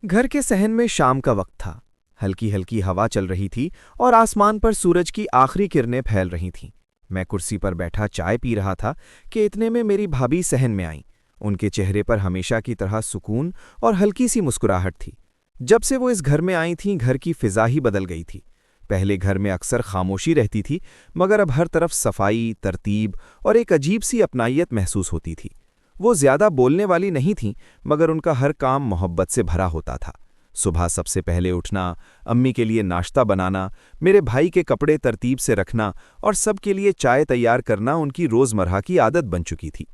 घर के सहन में शाम का वक्त था। हल्की हल्की हवा चल रही थी और आसमान पर सूरज की आखिरी किरणें फैल रही थीं। मैं कुर्सी पर बैठा चाय पी रहा था कि इतने में मेरी भाभी सहन में आईं। उनके चेहरे पर हमेशा की तरह सुकून और हल्की सी मुस्कुराहट थी। जब से वो इस घर में आई थीं, घर की फिजा ही बदल गई थी। पहले घर में अक्सर खामोशी रहती थी, मगर अब हर तरफ सफाई, तरतीब और एक अजीब सी अपनाइयत महसूस होती थी। वो ज्यादा बोलने वाली नहीं थीं, मगर उनका हर काम मोहब्बत से भरा होता था। सुबह सबसे पहले उठना, अम्मी के लिए नाश्ता बनाना, मेरे भाई के कपड़े तरतीब से रखना और सबके लिए चाय तैयार करना उनकी रोजमर्रा की आदत बन चुकी थी।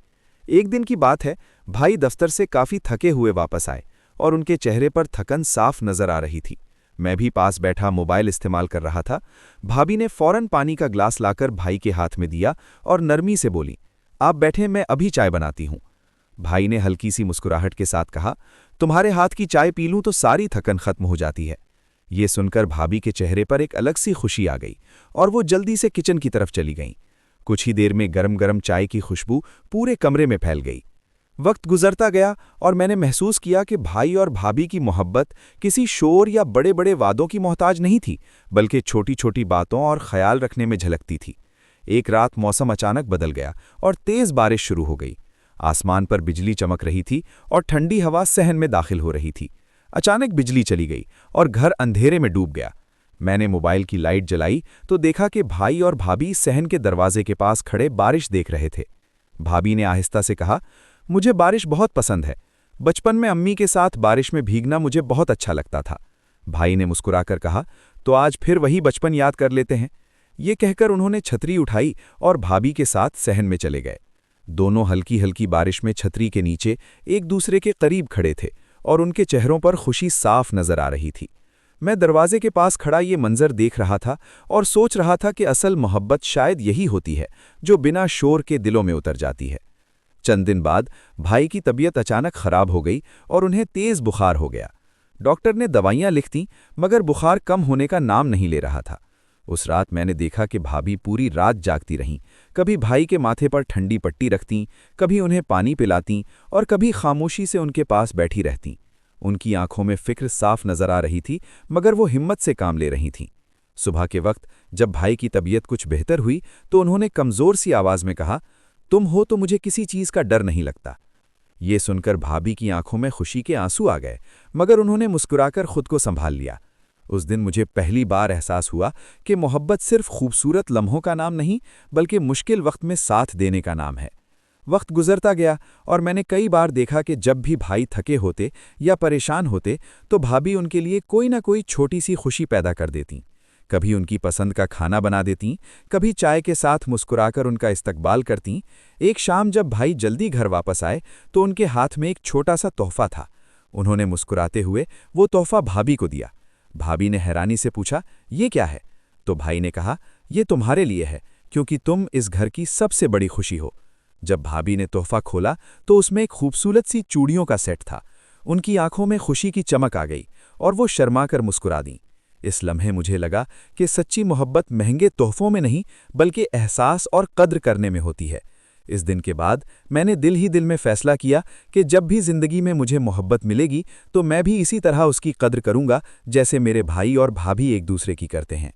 एक दिन की बात है, भाई दफ्तर से काफी थके हुए वापस आए और उनके चेहरे पर थकन साफ नजर आ रही थी। मैं भी पास बैठा मोबाइल इस्तेमाल कर रहा था। भाभी ने फौरन पानी का ग्लास लाकर भाई के हाथ में दिया और नरमी से बोली, आप बैठे, मैं अभी चाय बनाती हूं। भाई ने हल्की सी मुस्कुराहट के साथ कहा, तुम्हारे हाथ की चाय पी लूं तो सारी थकन खत्म हो जाती है। ये सुनकर भाभी के चेहरे पर एक अलग सी खुशी आ गई और वो जल्दी से किचन की तरफ चली गईं। कुछ ही देर में गरम गरम चाय की खुशबू पूरे कमरे में फैल गई। वक्त गुजरता गया और मैंने महसूस किया कि भाई और भाभी की मोहब्बत किसी शोर या बड़े बड़े वादों की मोहताज नहीं थी, बल्कि छोटी छोटी बातों और ख्याल रखने में झलकती थी। एक रात मौसम अचानक बदल गया और तेज बारिश शुरू हो गई। आसमान पर बिजली चमक रही थी और ठंडी हवा सहन में दाखिल हो रही थी। अचानक बिजली चली गई और घर अंधेरे में डूब गया। मैंने मोबाइल की लाइट जलाई तो देखा कि भाई और भाभी सहन के दरवाजे के पास खड़े बारिश देख रहे थे। भाभी ने आहिस्ता से कहा, मुझे बारिश बहुत पसंद है। बचपन में अम्मी के साथ बारिश में भीगना मुझे बहुत अच्छा लगता था। भाई ने मुस्कुराकर कहा, तो आज फिर वही बचपन याद कर लेते हैं। ये कहकर उन्होंने छतरी उठाई और भाभी के साथ सहन में चले गए। दोनों हल्की हल्की बारिश में छतरी के नीचे एक दूसरे के करीब खड़े थे और उनके चेहरों पर खुशी साफ नजर आ रही थी। मैं दरवाजे के पास खड़ा ये मंजर देख रहा था और सोच रहा था कि असल मोहब्बत शायद यही होती है जो बिना शोर के दिलों में उतर जाती है। चंद दिन बाद भाई की तबीयत अचानक खराब हो गई और उन्हें तेज बुखार हो गया। डॉक्टर ने दवाइयां लिख दी, मगर बुखार कम होने का नाम नहीं ले रहा था। उस रात मैंने देखा कि भाभी पूरी रात जागती रहीं। कभी भाई के माथे पर ठंडी पट्टी रखतीं, कभी उन्हें पानी पिलातीं और कभी खामोशी से उनके पास बैठी रहतीं। उनकी आंखों में फिक्र साफ नजर आ रही थी, मगर वो हिम्मत से काम ले रही थीं। सुबह के वक्त जब भाई की तबीयत कुछ बेहतर हुई तो उन्होंने कमजोर सी आवाज में कहा, तुम हो तो मुझे किसी चीज का डर नहीं लगता। ये सुनकर भाभी की आंखों में खुशी के आंसू आ गए, मगर उन्होंने मुस्कुराकर खुद को संभाल लिया। उस दिन मुझे पहली बार एहसास हुआ कि मोहब्बत सिर्फ खूबसूरत लम्हों का नाम नहीं, बल्कि मुश्किल वक्त में साथ देने का नाम है। वक्त गुजरता गया और मैंने कई बार देखा कि जब भी भाई थके होते या परेशान होते तो भाभी उनके लिए कोई ना कोई छोटी सी खुशी पैदा कर देतीं। कभी उनकी पसंद का खाना बना देतीं, कभी चाय के साथ मुस्कुराकर उनका इस्तकबाल करतीं। एक शाम जब भाई जल्दी घर वापस आए तो उनके हाथ में एक छोटा सा तोहफा था। उन्होंने मुस्कुराते हुए वो तोहफा भाभी को दिया। भाभी ने हैरानी से पूछा, ये क्या है? तो भाई ने कहा, ये तुम्हारे लिए है, क्योंकि तुम इस घर की सबसे बड़ी खुशी हो। जब भाभी ने तोहफा खोला तो उसमें एक खूबसूरत सी चूड़ियों का सेट था। उनकी आंखों में खुशी की चमक आ गई और वो शर्माकर मुस्कुरा दीं। इस लम्हे मुझे लगा कि सच्ची मोहब्बत महंगे तोहफों में नहीं, बल्कि एहसास और कद्र करने में होती है। इस दिन के बाद मैंने दिल ही दिल में फैसला किया कि जब भी जिंदगी में मुझे मोहब्बत मिलेगी तो मैं भी इसी तरह उसकी कद्र करूंगा, जैसे मेरे भाई और भाभी एक दूसरे की करते हैं।